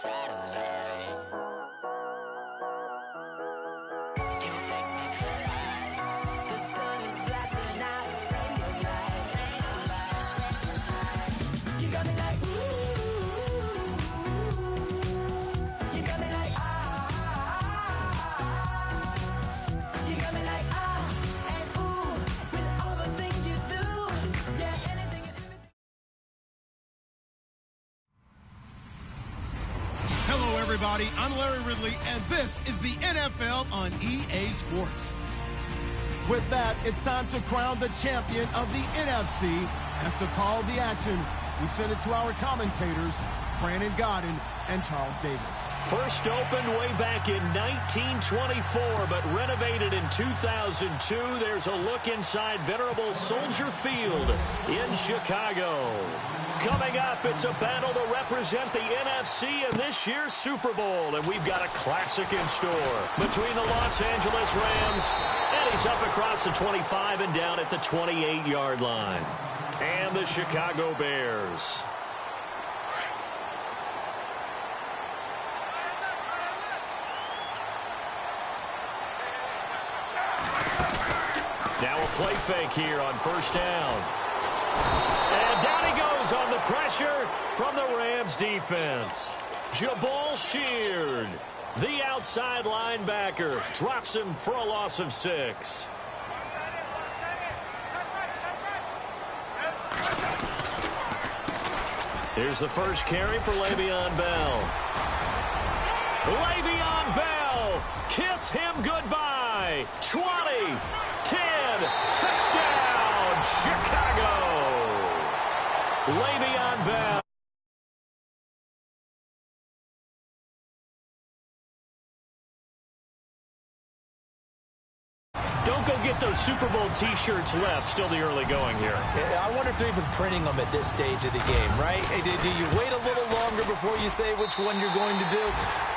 satellite. You make me feel like the sun is blasting out a rainbow light, rainbow light, rainbow light. You got me like ooh, you got me like ah, you got me like ah and ooh with all the things you do, yeah, anything and everything. Hello, everybody. I'm Larry Ridley, and this is the NFL on EA Sports. With that, it's time to crown the champion of the NFC, and to call the action, we send it to our commentators, Brandon Godden and Charles Davis. First opened way back in 1924, but renovated in 2002. There's a look inside venerable Soldier Field in Chicago. Coming up, it's a battle to represent the NFC in this year's Super Bowl, and we've got a classic in store between the Los Angeles Rams, and he's up across the 25 and down at the 28-yard line, and the Chicago Bears. Now a play fake here on first down. And down he goes on the pressure from the Rams defense. Jabal Sheard, the outside linebacker, drops him for a loss of 6. Here's the first carry for Le'Veon Bell. Le'Veon Bell, kiss him goodbye. 20, 10, touchdown, Chicago. Le'Veon Bell. Don't go get those Super Bowl T-shirts left. Still the early going here. I wonder if they're even printing them at this stage of the game, right? Do you wait a little longer before you say which one you're going to do?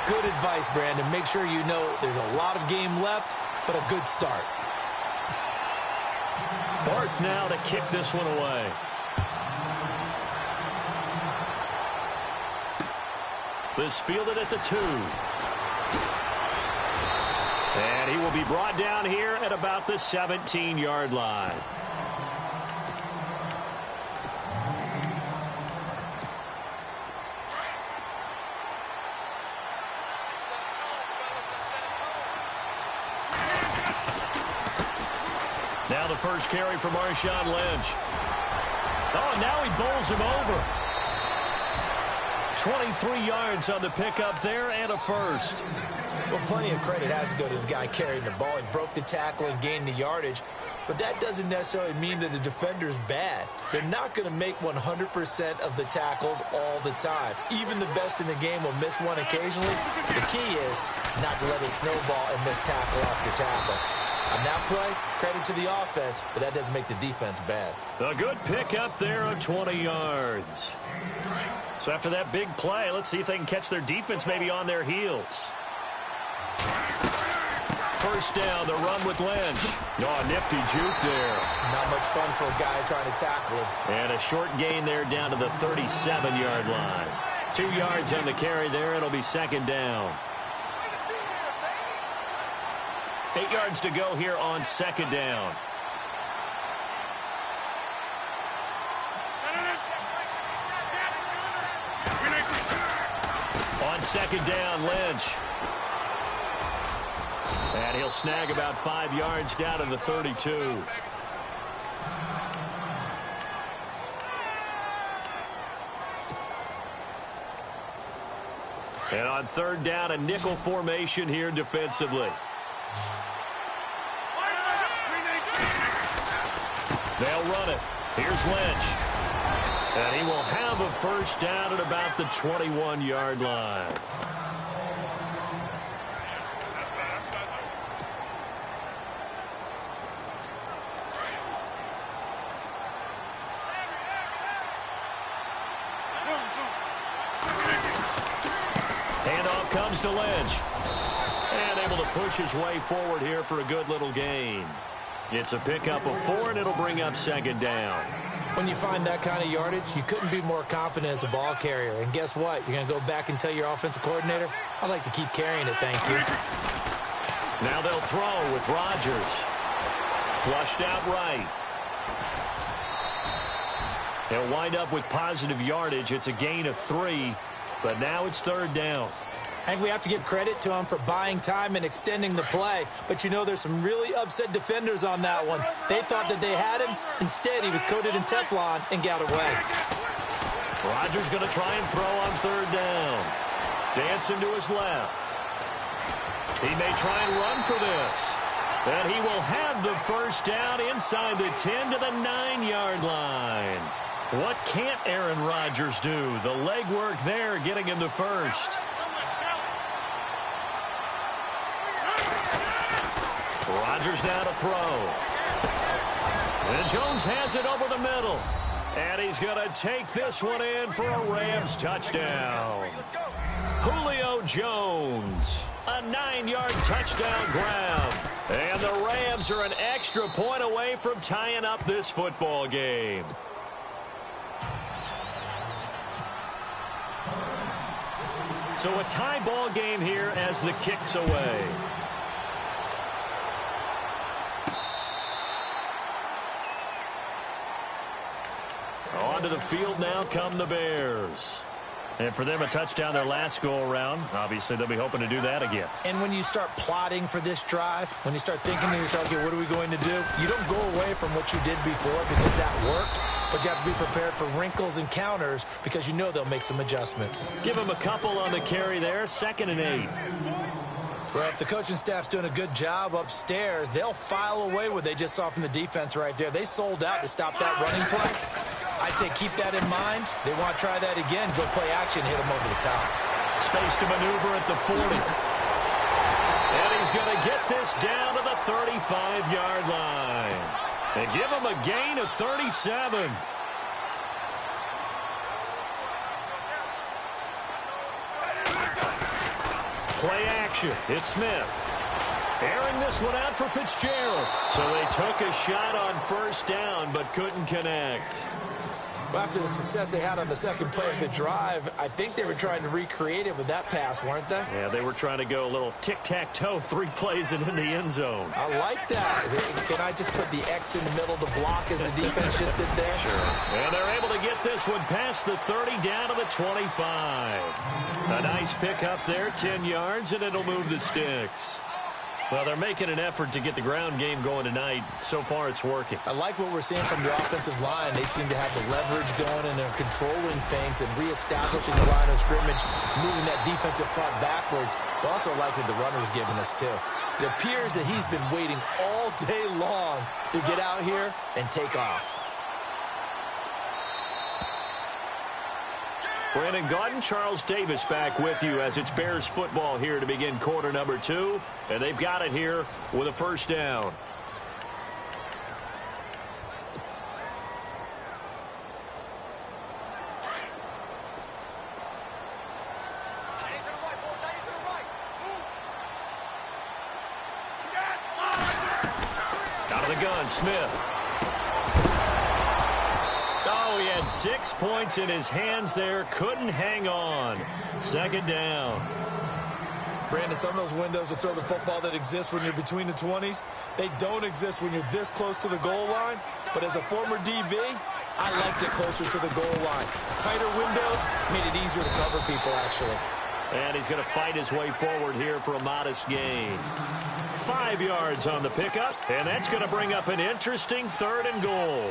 Good advice, Brandon. Make sure you know there's a lot of game left, but a good start. Barth now to kick this one away. This fielded at the 2. And he will be brought down here at about the 17-yard line. Now the first carry for Marshawn Lynch. Oh, and now he bowls him over. 23 yards on the pickup there and a first. Well, plenty of credit has to go to the guy carrying the ball. He broke the tackle and gained the yardage. But that doesn't necessarily mean that the defender's bad. They're not going to make 100% of the tackles all the time. Even the best in the game will miss one occasionally. The key is not to let it snowball and miss tackle after tackle. On that play, credit to the offense, but that doesn't make the defense bad. A good pickup there of 20 yards. So after that big play, let's see if they can catch their defense maybe on their heels. First down, the run with Lynch. Oh, nifty juke there. Not much fun for a guy trying to tackle him. And a short gain there down to the 37-yard line. 2 yards on the carry there. It'll be second down. 8 yards to go here on second down. On second down, Lynch. And he'll snag about 5 yards down to the 32. And on third down, a nickel formation here defensively. They'll run it. Here's Lynch. And he will have a first down at about the 21-yard line. Handoff comes to Lynch. And able to push his way forward here for a good little gain. It's a pickup of 4, and it'll bring up second down. When you find that kind of yardage, you couldn't be more confident as a ball carrier. And guess what? You're going to go back and tell your offensive coordinator, I'd like to keep carrying it, thank you. Now they'll throw with Rodgers. Flushed out right. He'll wind up with positive yardage. It's a gain of 3, but now it's 3rd down. I think we have to give credit to him for buying time and extending the play. But, you know, there's some really upset defenders on that one. They thought that they had him. Instead, he was coated in Teflon and got away. Rodgers going to try and throw on 3rd down. Dancing to his left. He may try and run for this. And he will have the 1st down inside the 10 to the 9-yard line. What can't Aaron Rodgers do? The legwork there getting him the 1st. Rodgers now to throw. And Jones has it over the middle. And he's going to take this one in for a Rams touchdown. Julio Jones, a 9-yard touchdown grab. And the Rams are an extra point away from tying up this football game. So a tie ball game here as the kick's away. Onto the field now come the Bears. And for them, a touchdown their last go-around. Obviously, they'll be hoping to do that again. And when you start plotting for this drive, when you start thinking to yourself, okay, what are we going to do? You don't go away from what you did before because that worked. But you have to be prepared for wrinkles and counters because you know they'll make some adjustments. Give them a couple on the carry there. 2nd and 8. Well, if the coaching staff's doing a good job upstairs, they'll file away what they just saw from the defense right there. They sold out to stop that running play. I'd say keep that in mind. They want to try that again. Go play action, hit them over the top. Space to maneuver at the 40. And he's going to get this down to the 35-yard line. And give him a gain of 37. Play action. It's Smith. Airing this one out for Fitzgerald. So they took a shot on 1st down but couldn't connect. Well, after the success they had on the 2nd play of the drive, I think they were trying to recreate it with that pass, weren't they? Yeah, they were trying to go a little tic-tac-toe, 3 plays and in the end zone. I like that. Can I just put the X in the middle to block as the defense just did there? Sure. And they're able to get this one past the 30 down to the 25. A nice pick up there, 10 yards, and it'll move the sticks. Well, they're making an effort to get the ground game going tonight. So far, it's working. I like what we're seeing from the offensive line. They seem to have the leverage going, and they're controlling things and reestablishing the line of scrimmage, moving that defensive front backwards. But also like what the runner's giving us, too. It appears that he's been waiting all day long to get out here and take off. Brandon Gaudin, Charles Davis back with you as it's Bears football here to begin quarter number 2. And they've got it here with a 1st down. Out of the gun, Smith. He had 6 points in his hands there. Couldn't hang on. 2nd down. Brandon, some of those windows to throw the football that exist when you're between the 20s, they don't exist when you're this close to the goal line. But as a former DB, I liked it closer to the goal line. Tighter windows made it easier to cover people, actually. And he's going to fight his way forward here for a modest gain. 5 yards on the pickup, and that's going to bring up an interesting 3rd and goal.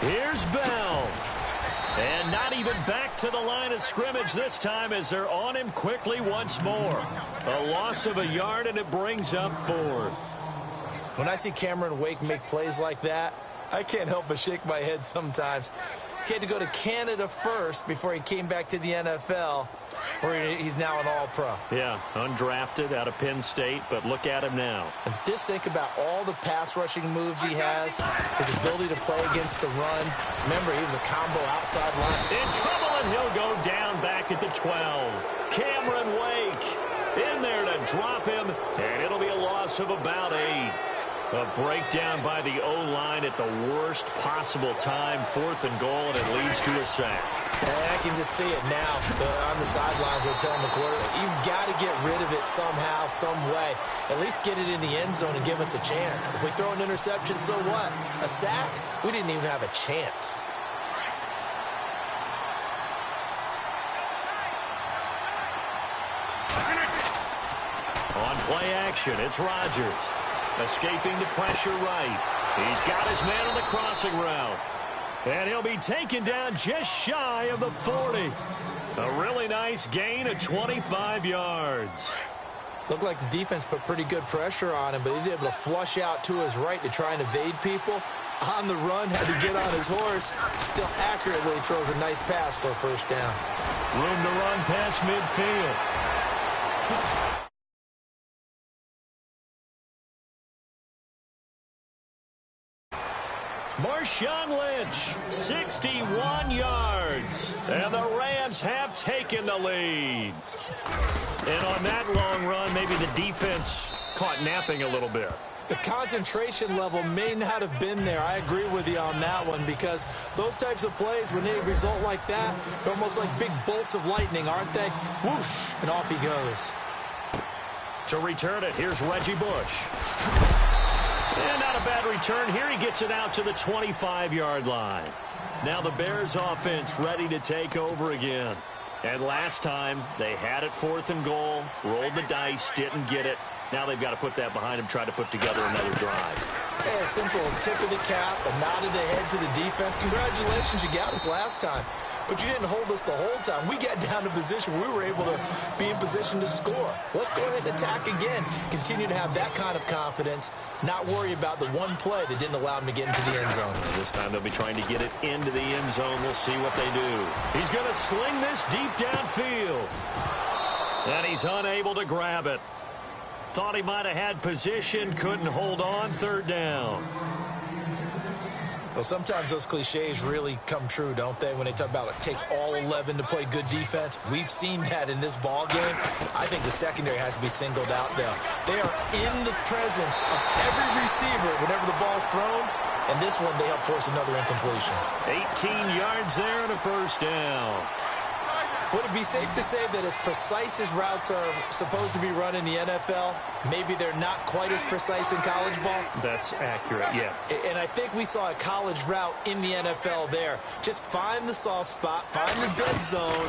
Here's Bell. And not even back to the line of scrimmage this time as they're on him quickly once more. A loss of a yard, and it brings up 4th. When I see Cameron Wake make plays like that, I can't help but shake my head sometimes. He had to go to Canada first before he came back to the NFL. or he's now an all-pro. Yeah, undrafted out of Penn State, but look at him now. And just think about all the pass rushing moves he has, his ability to play against the run. Remember, he was a combo outside line. In trouble, and he'll go down back at the 12. Cameron Wake in there to drop him, and it'll be a loss of about 8. A breakdown by the O-line at the worst possible time. 4th and goal, and it leads to a sack. And I can just see it now. On the sidelines, they're telling the quarterback, you've got to get rid of it somehow, some way. At least get it in the end zone and give us a chance. If we throw an interception, so what? A sack? We didn't even have a chance. On play action, it's Rodgers. Escaping the pressure right. He's got his man on the crossing route. And he'll be taken down just shy of the 40. A really nice gain of 25 yards. Looked like the defense put pretty good pressure on him, but he's able to flush out to his right to try and evade people. On the run, had to get on his horse. Still accurately throws a nice pass for a first down. Room to run past midfield. Marshawn Lynch, 61 yards. And the Rams have taken the lead. And on that long run, maybe the defense caught napping a little bit. The concentration level may not have been there. I agree with you on that one, because those types of plays, when they result like that, they're almost like big bolts of lightning, aren't they? Whoosh, and off he goes. To return it, here's Reggie Bush. And not a bad return here. He gets it out to the 25-yard line. Now the Bears offense ready to take over again. And last time, they had it 4th and goal, rolled the dice, didn't get it. Now they've got to put that behind them, try to put together another drive. Hey, a simple tip of the cap, a nod of the head to the defense. Congratulations, you got us last time. But you didn't hold us the whole time. We got down to position where we were able to be in position to score. Let's go ahead and attack again. Continue to have that kind of confidence, not worry about the one play that didn't allow him to get into the end zone. This time they'll be trying to get it into the end zone. We'll see what they do. He's going to sling this deep downfield. And he's unable to grab it. Thought he might have had position, couldn't hold on. 3rd down. Well, sometimes those cliches really come true, don't they? When they talk about it takes all 11 to play good defense. We've seen that in this ball game. I think the secondary has to be singled out, though. They are in the presence of every receiver whenever the ball's thrown. And this one, they help force another incompletion. 18 yards there and a 1st down. Would it be safe to say that as precise as routes are supposed to be run in the NFL, maybe they're not quite as precise in college ball? That's accurate, yeah. And I think we saw a college route in the NFL there. Just find the soft spot, find the dead zone,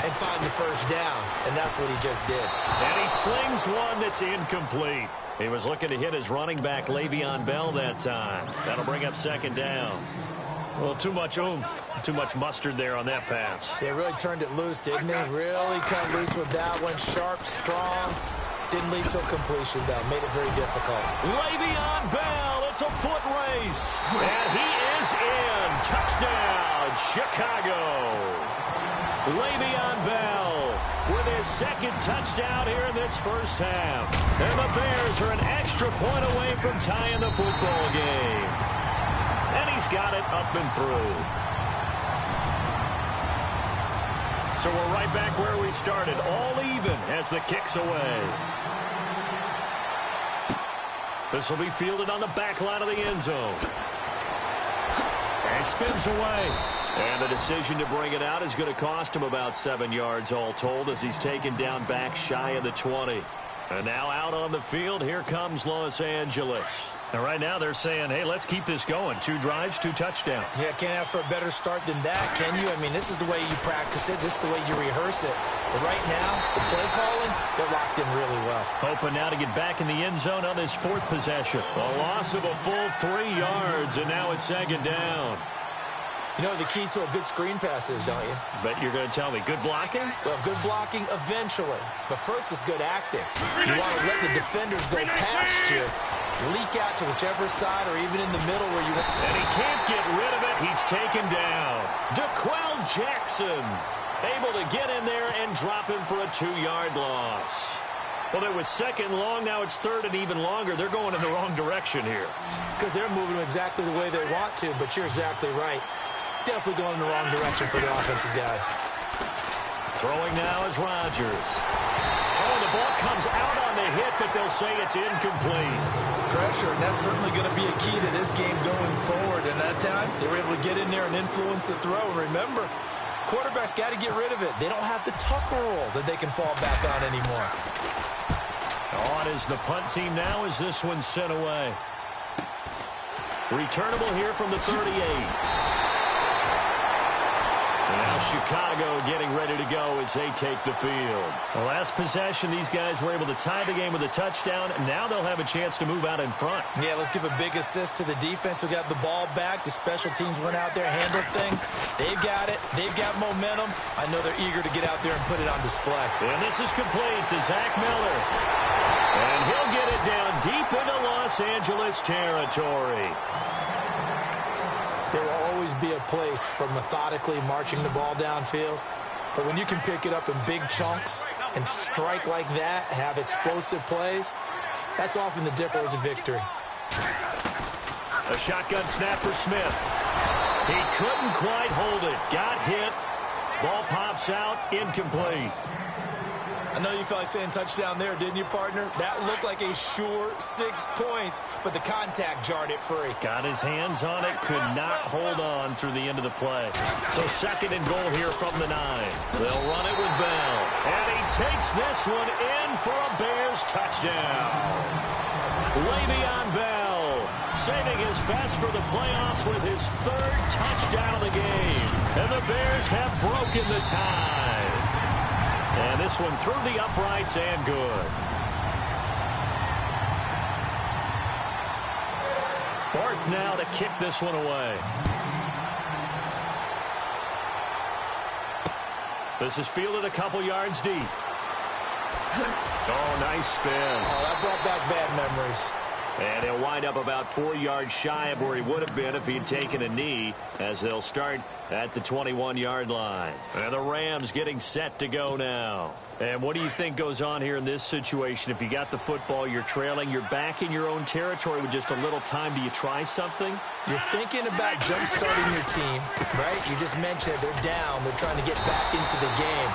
and find the 1st down. And that's what he just did. And he slings one that's incomplete. He was looking to hit his running back, Le'Veon Bell, that time. That'll bring up 2nd down. Well, too much oomph, too much mustard there on that pass. They really turned it loose, didn't they? Really cut loose with that one. Sharp, strong. Didn't lead to a completion, though. Made it very difficult. Le'Veon Bell, it's a foot race. And he is in. Touchdown, Chicago. Le'Veon Bell with his 2nd touchdown here in this 1st half. And the Bears are an extra point away from tying the football game. And he's got it up and through. So we're right back where we started, all even as the kick's away. This will be fielded on the back line of the end zone. And spins away. And the decision to bring it out is going to cost him about 7 yards all told, as he's taken down back shy of the 20. And now out on the field, here comes Los Angeles. And right now they're saying, hey, let's keep this going. 2 drives, 2 touchdowns. Yeah, can't ask for a better start than that, can you? I mean, this is the way you practice it. This is the way you rehearse it. But right now, the play calling, they're locked in really well. Hoping now to get back in the end zone on his 4th possession. A loss of a full 3 yards, and now it's 2nd down. You know what the key to a good screen pass is, don't you? But you're going to tell me, good blocking? Well, good blocking eventually. But first is good acting. You want to let the defenders go past you, leak out to whichever side or even in the middle where you want. And he can't get rid of it. He's taken down. DeQuell Jackson. Able to get in there and drop him for a 2-yard loss. Well, it was second long. Now it's third and even longer. They're going in the wrong direction here. Because they're moving exactly the way they want to, but you're exactly right. Definitely going in the wrong direction for the offensive guys. Throwing now is Rodgers. Oh, the ball comes out on the hit, but they'll say it's incomplete. Pressure, and that's certainly going to be a key to this game going forward. And that time, they were able to get in there and influence the throw. And remember, quarterbacks got to get rid of it. They don't have the tuck roll that they can fall back on anymore. On is the punt team now as this one's sent away. Returnable here from the 38. Now Chicago getting ready to go as they take the field. The last possession, these guys were able to tie the game with a touchdown. Now they'll have a chance to move out in front. Yeah, let's give a big assist to the defense who got the ball back. The special teams went out there, handled things. They've got it. They've got momentum. I know they're eager to get out there and put it on display. And this is complete to Zach Miller. And he'll get it down deep into Los Angeles territory. There will always be a place for methodically marching the ball downfield. But when you can pick it up in big chunks and strike like that, have explosive plays, that's often the difference in victory. A shotgun snap for Smith. He couldn't quite hold it. Got hit. Ball pops out. Incomplete. I know you felt like saying touchdown there, didn't you, partner? That looked like a sure 6 points, but the contact jarred it free. Got his hands on it, could not hold on through the end of the play. So second and goal here from the 9. They'll run it with Bell. And he takes this one in for a Bears touchdown. Le'Veon Bell saving his best for the playoffs with his 3rd touchdown of the game. And the Bears have broken the tie. And this one through the uprights and good. Barth now to kick this one away. This is fielded a couple yards deep. Oh, nice spin. Oh, that brought back bad memories. And he'll wind up about 4 yards shy of where he would have been if he'd taken a knee, as they'll start at the 21-yard line. And the Rams getting set to go now. And what do you think goes on here in this situation? If you got the football, you're trailing, you're back in your own territory with just a little time. Do you try something? You're thinking about jump-starting your team, right? You just mentioned they're down. They're trying to get back into the game.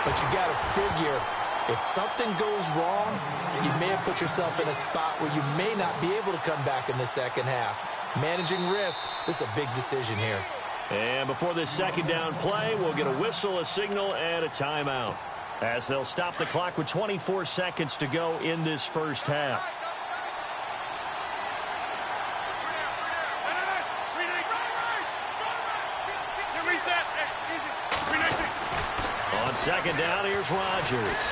But you got to figure, if something goes wrong, you may have put yourself in a spot where you may not be able to come back in the second half. Managing risk, this is a big decision here. And before this second down play, we'll get a whistle, a signal, and a timeout, as they'll stop the clock with 24 seconds to go in this first half. On second down, here's Rodgers.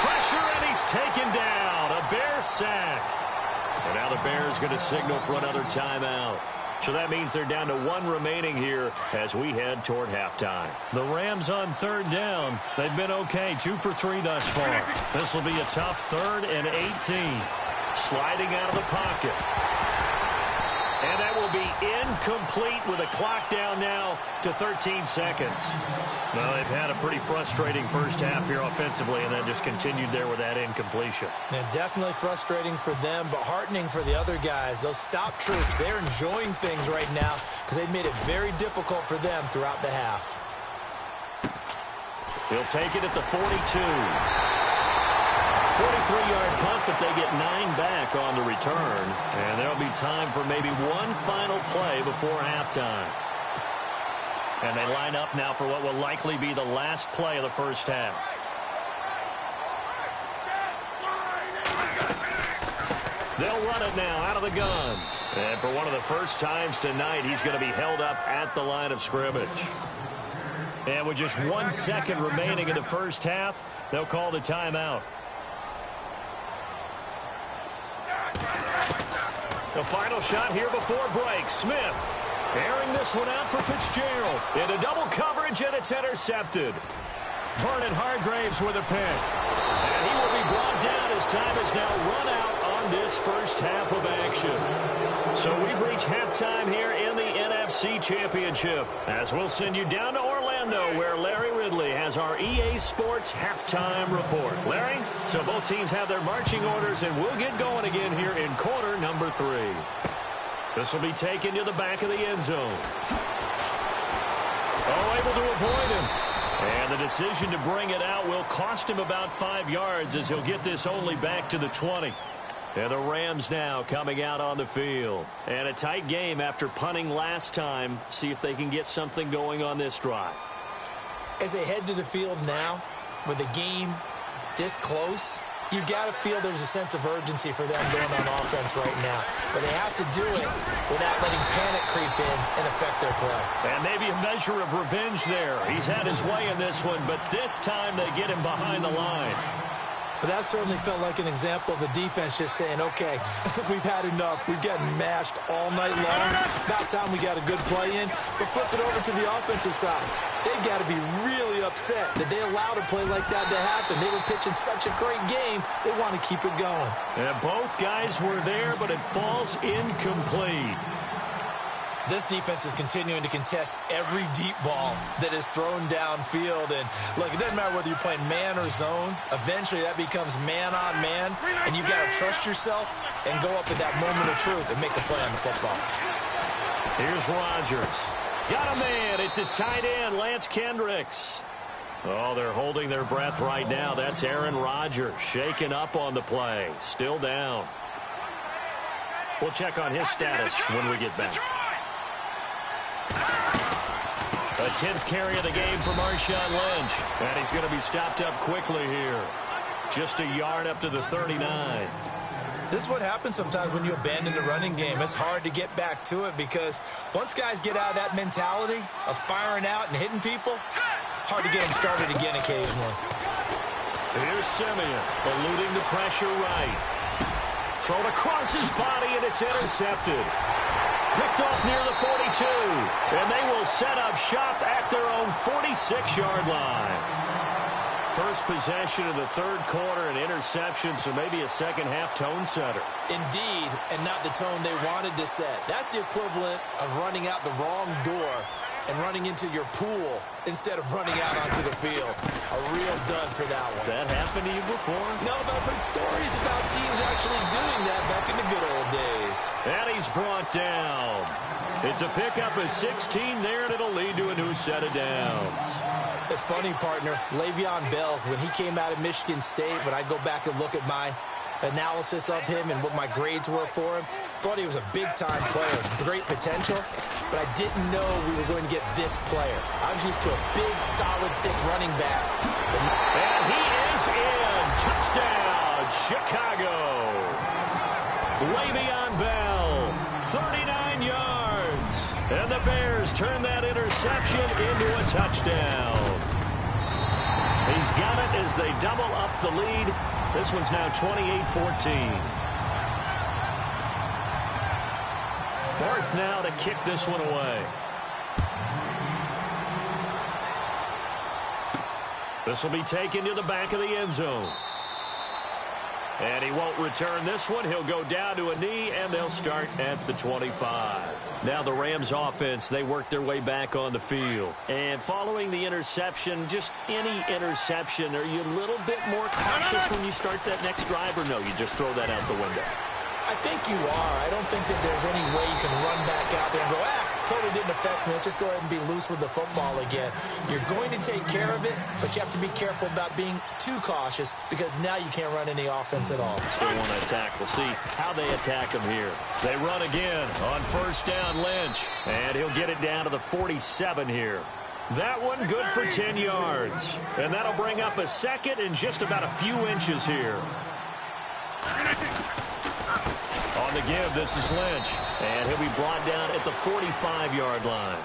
Pressure, and he's taken down. A Bear sack. And now the Bears going to signal for another timeout. So that means they're down to 1 remaining here as we head toward halftime. The Rams on third down. They've been okay, 2 for 3 thus far. This will be a tough 3rd and 18. Sliding out of the pocket. And that will be incomplete with a clock down now to 13 seconds. Well, they've had a pretty frustrating first half here offensively, and then just continued there with that incompletion. And definitely frustrating for them, but heartening for the other guys. Those stop troops, they're enjoying things right now because they've made it very difficult for them throughout the half. He'll take it at the 42. 43-yard punt, but they get 9 back on the return. And there'll be time for maybe one final play before halftime. And they line up now for what will likely be the last play of the first half. They'll run it now out of the gun. And for one of the first times tonight, he's going to be held up at the line of scrimmage. And with just 1 second remaining in the first half, they'll call the timeout. The final shot here before break. Smith airing this one out for Fitzgerald. Into double coverage, and it's intercepted. Vernon Hargreaves with a pick. And he will be brought down as time is now run out on this first half of action. So we've reached halftime here in the NFC Championship, as we'll send you down to Orlando Orlando, where Larry Ridley has our EA Sports halftime report. Larry, so both teams have their marching orders, and we'll get going again here in quarter number 3. This will be taken to the back of the end zone. Oh, able to avoid him. And the decision to bring it out will cost him about 5 yards as he'll get this only back to the 20. And the Rams now coming out on the field. And a tight game after punting last time. See if they can get something going on this drive. As they head to the field now, with the game this close, you've got to feel there's a sense of urgency for them going on offense right now. But they have to do it without letting panic creep in and affect their play. And maybe a measure of revenge there. He's had his way in this one, but this time they get him behind the line. But that certainly felt like an example of the defense just saying, okay, we've had enough. We've gotten mashed all night long. About time we got a good play in. But flip it over to the offensive side. They've got to be really upset that they allowed a play like that to happen. They were pitching such a great game, they want to keep it going. And both guys were there, but it falls incomplete. This defense is continuing to contest every deep ball that is thrown downfield. And, look, it doesn't matter whether you're playing man or zone. Eventually, that becomes man-on-man, and you've got to trust yourself and go up at that moment of truth and make a play on the football. Here's Rodgers. Got a man. It's his tight end, Lance Kendricks. Oh, they're holding their breath right now. That's Aaron Rodgers shaken up on the play. Still down. We'll check on his status when we get back. A 10th carry of the game for Marshawn Lynch. And he's going to be stopped up quickly here. Just a yard up to the 39. This is what happens sometimes when you abandon the running game. It's hard to get back to it because once guys get out of that mentality of firing out and hitting people, hard to get them started again occasionally. Here's Simeon eluding the pressure right. Thrown across his body, and it's intercepted. Picked off near the 42, and they will set up shop at their own 46-yard line. First possession of the third quarter, an interception, so maybe a second-half tone setter. Indeed, and not the tone they wanted to set. That's the equivalent of running out the wrong door and running into your pool instead of running out onto the field. A real dud for that one. Has that happened to you before? No, but I've heard stories about teams actually doing that back in the good old days. And he's brought down. It's a pickup of 16 there, and it'll lead to a new set of downs. It's funny, partner. Le'Veon Bell, when he came out of Michigan State, when I go back and look at my analysis of him and what my grades were for him, thought he was a big-time player, great potential, but I didn't know we were going to get this player. I was used to a big, solid, thick running back. And he is in. Touchdown, Chicago. Le'Veon Bell, 39 yards. And the Bears turn that interception into a touchdown. He's got it as they double up the lead. This one's now 28-14. Fourth now to kick this one away. This will be taken to the back of the end zone. And he won't return this one. He'll go down to a knee, and they'll start at the 25. Now the Rams offense, they work their way back on the field. And following the interception, just any interception, are you a little bit more cautious when you start that next drive, or no, you just throw that out the window? I think you are. I don't think that there's any way you can run back out there and go, totally didn't affect me. Let's just go ahead and be loose with the football again. You're going to take care of it, but you have to be careful about being too cautious because now you can't run any offense at all. Still want to attack. We'll see how they attack him here. They run again on first down, Lynch, and he'll get it down to the 47 here. That one good for 10 yards, and that'll bring up a second and just about a few inches here. On the give, this is Lynch, and he'll be brought down at the 45-yard line.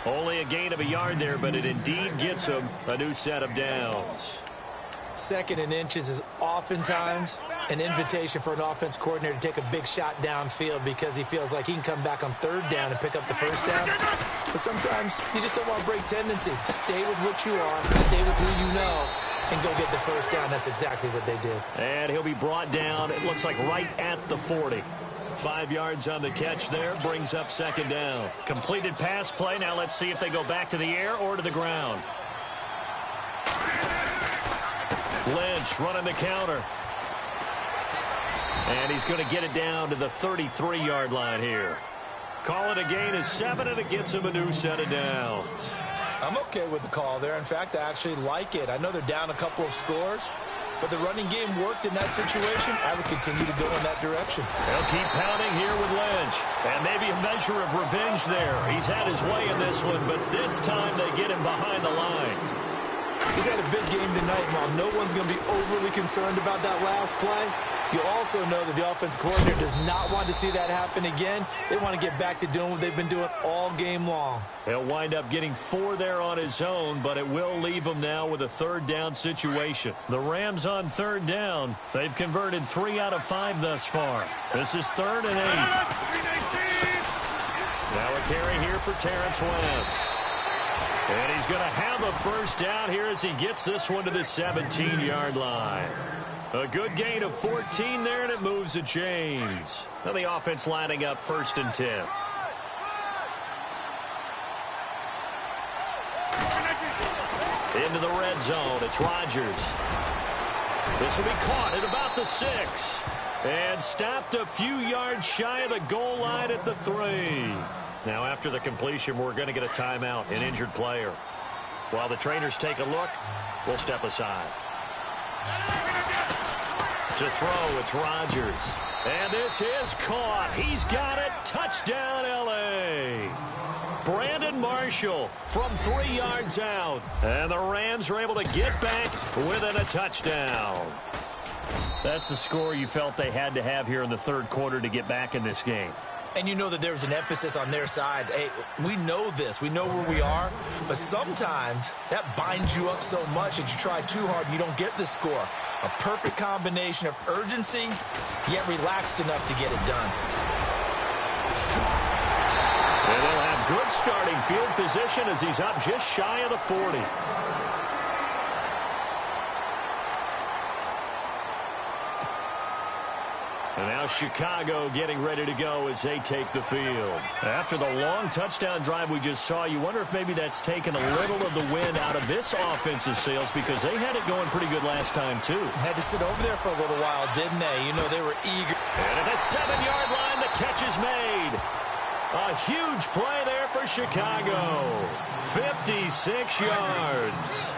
Only a gain of a yard there, but it indeed gets him a new set of downs. Second and inches is oftentimes an invitation for an offense coordinator to take a big shot downfield because he feels like he can come back on third down and pick up the first down. But sometimes you just don't want to break tendency. Stay with what you are, stay with who you know, and go get the first down. That's exactly what they did. And he'll be brought down, it looks like right at the 40. 5 yards on the catch there, brings up second down. Completed pass play. Now let's see if they go back to the air or to the ground. Lynch running the counter. And he's going to get it down to the 33-yard line here. Call it a gain of 7, and it gets him a new set of downs. I'm okay with the call there. In fact, I actually like it. I know they're down a couple of scores, but the running game worked in that situation. I would continue to go in that direction. They'll keep pounding here with Lynch. And maybe a measure of revenge there. He's had his way in this one, but this time they get him behind the line. He's had a big game tonight, and while no one's going to be overly concerned about that last play, you also know that the offense coordinator does not want to see that happen again. They want to get back to doing what they've been doing all game long. He'll wind up getting 4 there on his own, but it will leave him now with a 3rd down situation. The Rams on 3rd down. They've converted 3 out of 5 thus far. This is 3rd and 8. Now a carry here for Terrence West. And he's going to have a 1st down here as he gets this one to the 17-yard line. A good gain of 14 there, and it moves the chains. Now the offense lining up 1st and 10. Into the red zone. It's Rodgers. This will be caught at about the 6. And stopped a few yards shy of the goal line at the 3. Now after the completion, we're going to get a timeout, an injured player. While the trainers take a look, we'll step aside. To throw, it's Rodgers. And this is caught. He's got it. Touchdown, L.A. Brandon Marshall from 3 yards out. And the Rams are able to get back within a touchdown. That's the score you felt they had to have here in the 3rd quarter to get back in this game. And you know that there's an emphasis on their side. Hey, we know this. We know where we are. But sometimes that binds you up so much that you try too hard, you don't get the score. A perfect combination of urgency, yet relaxed enough to get it done. And they'll have good starting field position as he's up just shy of the 40. And now Chicago getting ready to go as they take the field. After the long touchdown drive we just saw, you wonder if maybe that's taken a little of the wind out of this offensive sails, because they had it going pretty good last time, too. Had to sit over there for a little while, didn't they? You know, they were eager. And at the 7-yard line, the catch is made. A huge play there for Chicago. 56 yards.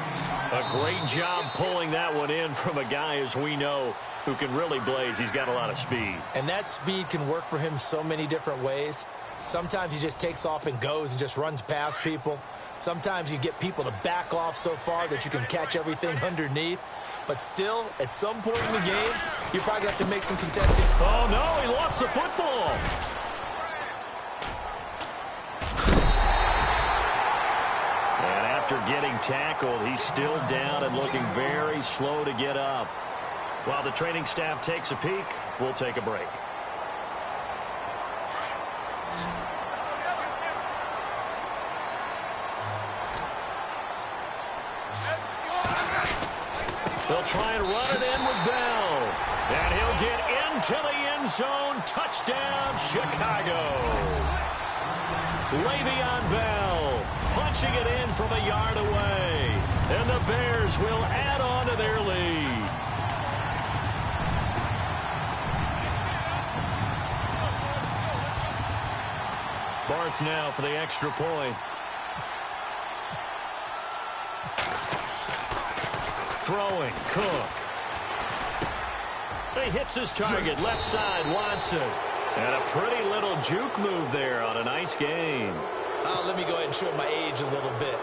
A great job pulling that one in from a guy, as we know, who can really blaze. He's got a lot of speed. And that speed can work for him so many different ways. Sometimes he just takes off and goes and just runs past people. Sometimes you get people to back off so far that you can catch everything underneath. But still, at some point in the game, you're probably going to have to make some contested. Oh, no, he lost the football. And after getting tackled, he's still down and looking very slow to get up. While the training staff takes a peek, we'll take a break. They'll try and run it in with Bell. And he'll get into the end zone. Touchdown, Chicago. Le'Veon Bell punching it in from a yard away. And the Bears will add on to their lead. Barth now for the extra point. Throwing, Cook. He hits his target, left side, Watson. And a pretty little juke move there on a nice game. Let me go ahead and show my age a little bit.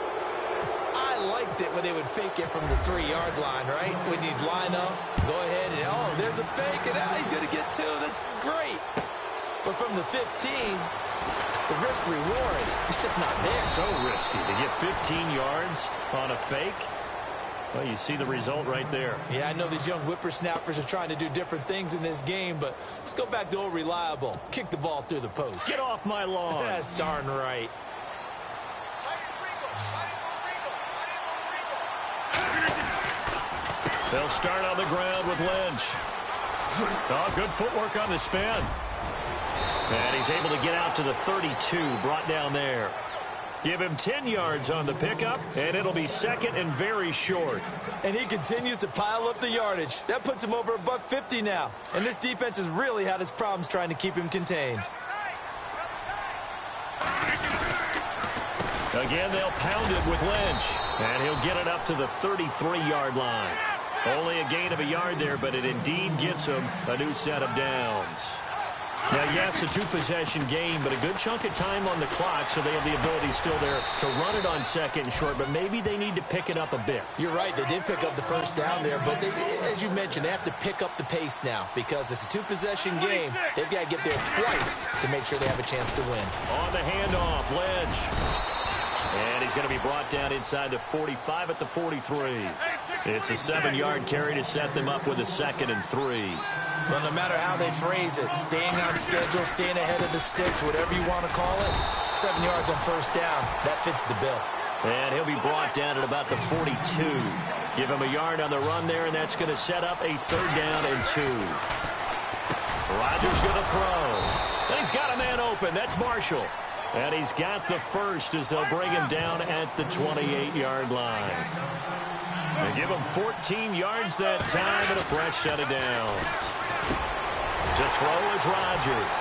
I liked it when they would fake it from the 3-yard line, right? When you'd line up, go ahead and, oh, there's a fake, and now he's going to get 2. That's great. But from the 15, the risk-reward, it's just not there. So risky to get 15 yards on a fake. Well, you see the result right there. Yeah, I know these young whippersnappers are trying to do different things in this game, but let's go back to old reliable. Kick the ball through the post. Get off my lawn. That's darn right. They'll start on the ground with Lynch. Oh, good footwork on the spin. And he's able to get out to the 32, brought down there. Give him 10 yards on the pickup, and it'll be second and very short. And he continues to pile up the yardage. That puts him over $150 now. And this defense has really had its problems trying to keep him contained. Again, they'll pound it with Lynch. And he'll get it up to the 33-yard line. Only a gain of a yard there, but it indeed gets him a new set of downs. Now, yes, a two-possession game, but a good chunk of time on the clock, so they have the ability still there to run it on second and short, but maybe they need to pick it up a bit. You're right. They did pick up the first down there, but as you mentioned, they have to pick up the pace now because it's a two-possession game. They've got to get there twice to make sure they have a chance to win. On the handoff, Lynch. And he's going to be brought down inside the 45 at the 43. It's a 7-yard carry to set them up with a 2nd and 3. Well, no matter how they phrase it, staying on schedule, staying ahead of the sticks, whatever you want to call it, 7 yards on first down, that fits the bill. And he'll be brought down at about the 42. Give him a yard on the run there, and that's going to set up a 3rd down and 2. Rodgers going to throw. And he's got a man open. That's Marshall. And he's got the first as they'll bring him down at the 28-yard line. They give him 14 yards that time and a fresh set of downs. To throw is Rodgers.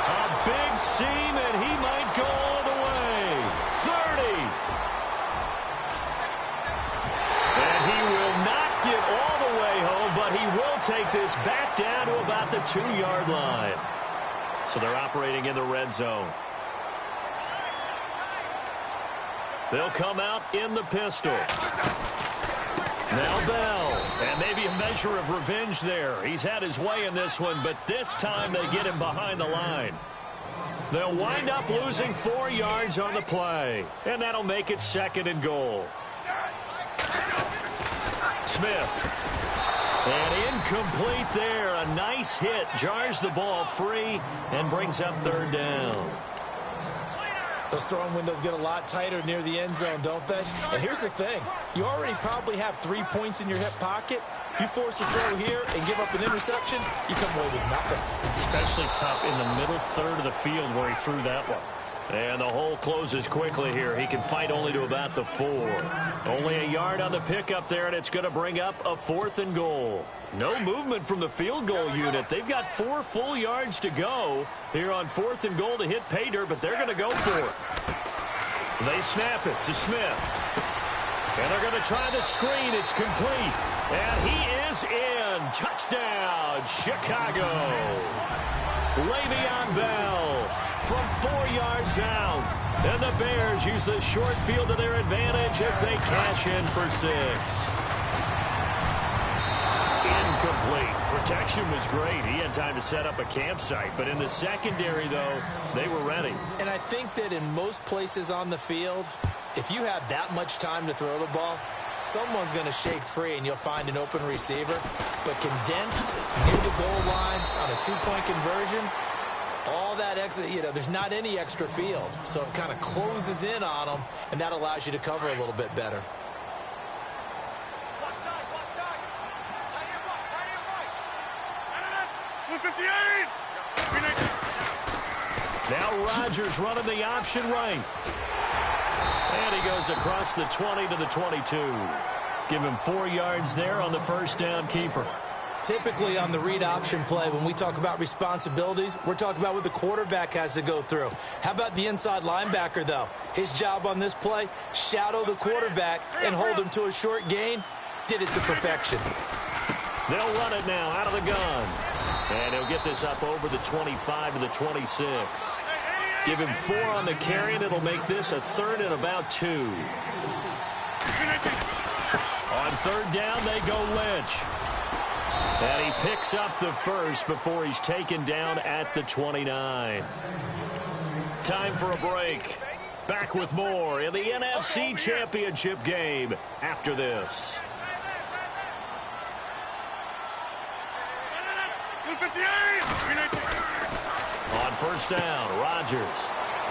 A big seam, and he might go all the way. 30. And he will not get all the way home, but he will take this back down to about the 2-yard line. So they're operating in the red zone. They'll come out in the pistol. Now Bell, and maybe a measure of revenge there. He's had his way in this one, but this time they get him behind the line. They'll wind up losing 4 yards on the play, and that'll make it 2nd and goal. Smith. And incomplete there. A nice hit. Jars the ball free and brings up 3rd down. Those throwing windows get a lot tighter near the end zone, don't they? And here's the thing. You already probably have 3 points in your hip pocket. You force a throw here and give up an interception, you come away with nothing. Especially tough in the middle third of the field where he threw that one. And the hole closes quickly here. He can fight only to about the 4. Only a yard on the pickup there, and it's going to bring up a 4th and goal. No movement from the field goal unit. They've got 4 full yards to go here on 4th and goal to hit pay dirt, but they're going to go for it. They snap it to Smith. And they're going to try the screen. It's complete. And he is in. Touchdown, Chicago. Le'Veon Bell from 4 yards out. And the Bears use the short field to their advantage as they cash in for 6. Incomplete. Protection was great. He had time to set up a campsite. But in the secondary, though, they were ready. And I think that in most places on the field, if you have that much time to throw the ball, someone's going to shake free and you'll find an open receiver. But condensed near the goal line on a 2-point conversion, all that extra, there's not any extra field. So it kind of closes in on them, and that allows you to cover a little bit better. Now Rodgers running the option right. And he goes across the 20 to the 22. Give him 4 yards there on the first down keeper. Typically on the read option play, when we talk about responsibilities, we're talking about what the quarterback has to go through. How about the inside linebacker, though? His job on this play, shadow the quarterback and hold him to a short gain. Did it to perfection. They'll run it now out of the gun. And he'll get this up over the 25 to the 26. Give him 4 on the carry, and it'll make this a 3rd and about 2. On 3rd down, they go Lynch. And he picks up the first before he's taken down at the 29. Time for a break. Back with more in the NFC Championship game after this. On first down, Rodgers.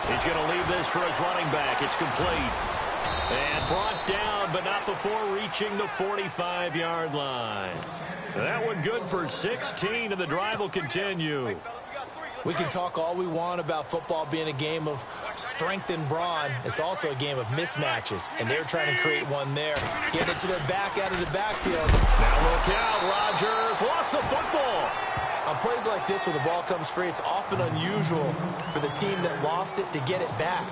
He's going to leave this for his running back. It's complete. And brought down, but not before reaching the 45-yard line. That one good for 16, and the drive will continue. We can talk all we want about football being a game of strength and brawn. It's also a game of mismatches, and they're trying to create one there. Get it to their back out of the backfield. Now look out, Rodgers lost the football. On plays like this where the ball comes free, it's often unusual for the team that lost it to get it back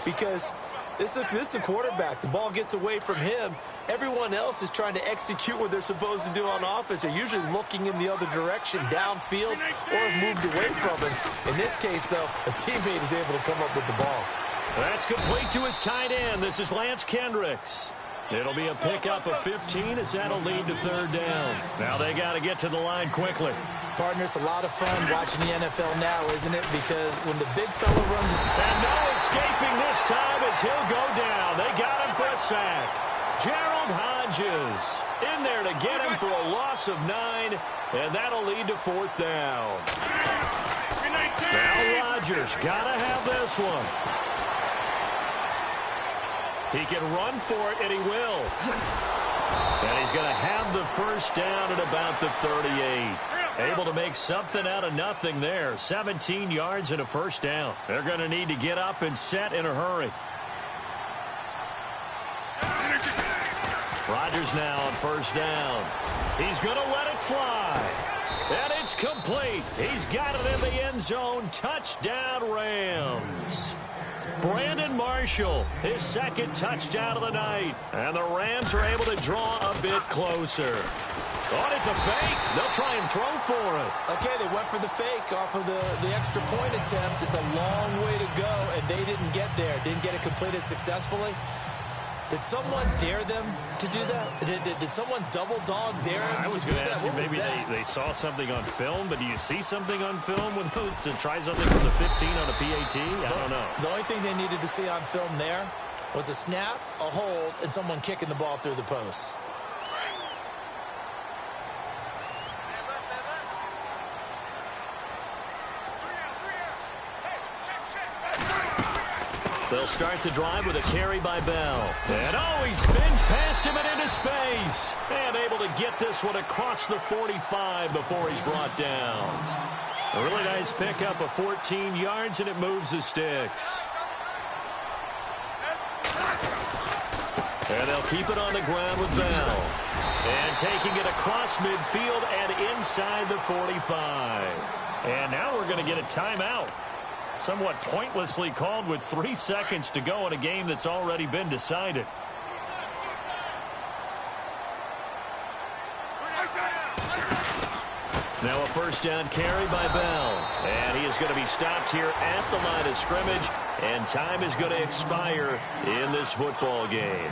because this is a quarterback. The ball gets away from him. Everyone else is trying to execute what they're supposed to do on offense. They're usually looking in the other direction, downfield, or have moved away from him. In this case, though, a teammate is able to come up with the ball. That's complete to his tight end. This is Lance Kendricks. It'll be a pickup of 15 as that'll lead to third down. Now they got to get to the line quickly. Partner, it's a lot of fun watching the NFL now, isn't it? Because when the big fella runs... And no escaping this time as he'll go down. They got him for a sack. Gerald Hodges in there to get him for a loss of 9, and that'll lead to fourth down. Now Rodgers got to have this one. He can run for it, and he will. And he's going to have the first down at about the 38. Able to make something out of nothing there. 17 yards and a first down. They're going to need to get up and set in a hurry. Rodgers now on first down. He's going to let it fly. And it's complete. He's got it in the end zone. Touchdown, Rams. Brandon Marshall, his second touchdown of the night. And the Rams are able to draw a bit closer. Oh, it's a fake. They'll try and throw for it. Okay, they went for the fake off of the extra point attempt. It's a long way to go, and they didn't get there. Didn't get it completed successfully. Did someone dare them to do that? Did someone double dog dare them I was to do going to that? ask you, maybe they saw something on film, but do you see something on film with those to try something from the 15 on a PAT? I don't know. The only thing they needed to see on film there was a snap, a hold, and someone kicking the ball through the post. They'll start the drive with a carry by Bell. And oh, he spins past him and into space. And able to get this one across the 45 before he's brought down. A really nice pickup of 14 yards, and it moves the sticks. And they'll keep it on the ground with Bell. And taking it across midfield and inside the 45. And now we're going to get a timeout. Somewhat pointlessly called with 3 seconds to go in a game that's already been decided. Now a first down carry by Bell. And he is going to be stopped here at the line of scrimmage. And time is going to expire in this football game.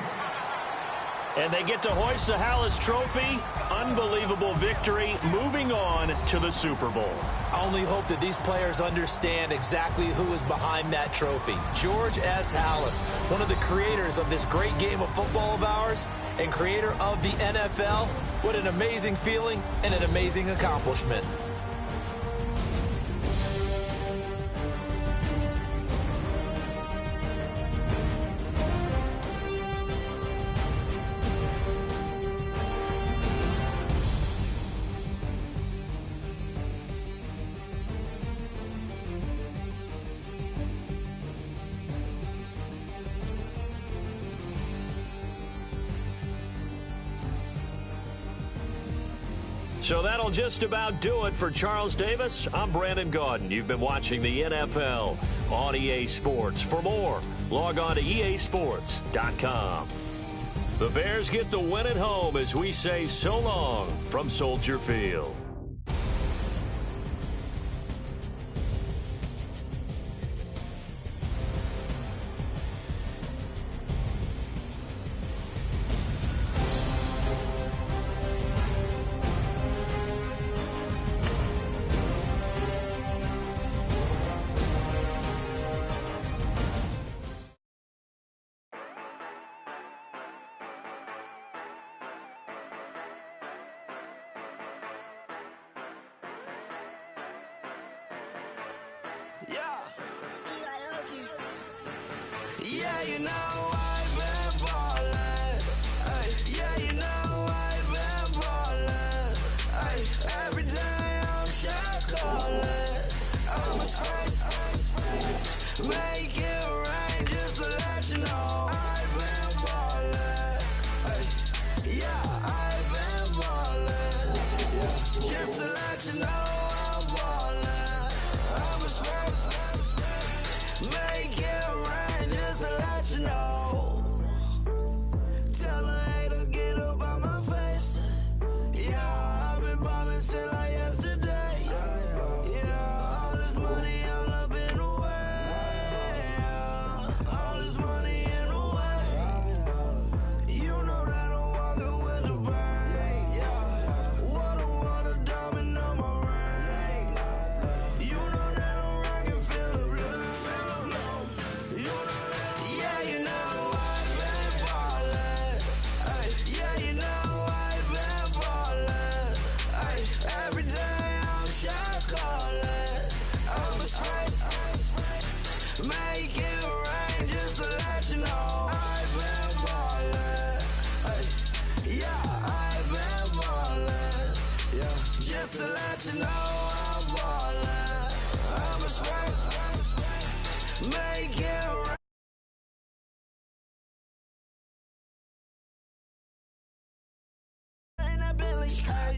And they get to hoist the Hallis Trophy. Unbelievable victory, moving on to the Super Bowl. I only hope that these players understand exactly who is behind that trophy. George S. Hallis, one of the creators of this great game of football of ours and creator of the NFL. What an amazing feeling and an amazing accomplishment. So that'll just about do it for Charles Davis. I'm Brandon Gaudin. You've been watching the NFL on EA Sports. For more, log on to easports.com. The Bears get the win at home as we say so long from Soldier Field. Yeah, you know I've been Make it rain just to let you know I've been ballin'. Hey, yeah, I've been ballin'. Yeah, just to let you know I'm ballin'. I'm a smoke. Make it rain just to let you know. Tell a hater get up on my face. Yeah, I've been ballin' since like yesterday. Yeah, all this money all up in the way. All this money in the way. You know that I'm walking with the bank. Yeah, water, diamond on my ring. You know that I'm rockin' feel the blue. You know that, yeah, you know I've been ballin'. Ay, yeah, you know I've been ballin'. Ay, every day I'm shot callin'. I'm a spray. Make it rain just to let you know I've been ballin'. Ay, yeah, I've been ballin'. Yeah, just to let you know I'm ballin'. I'm a spray. Make it rain. That Billy Sky.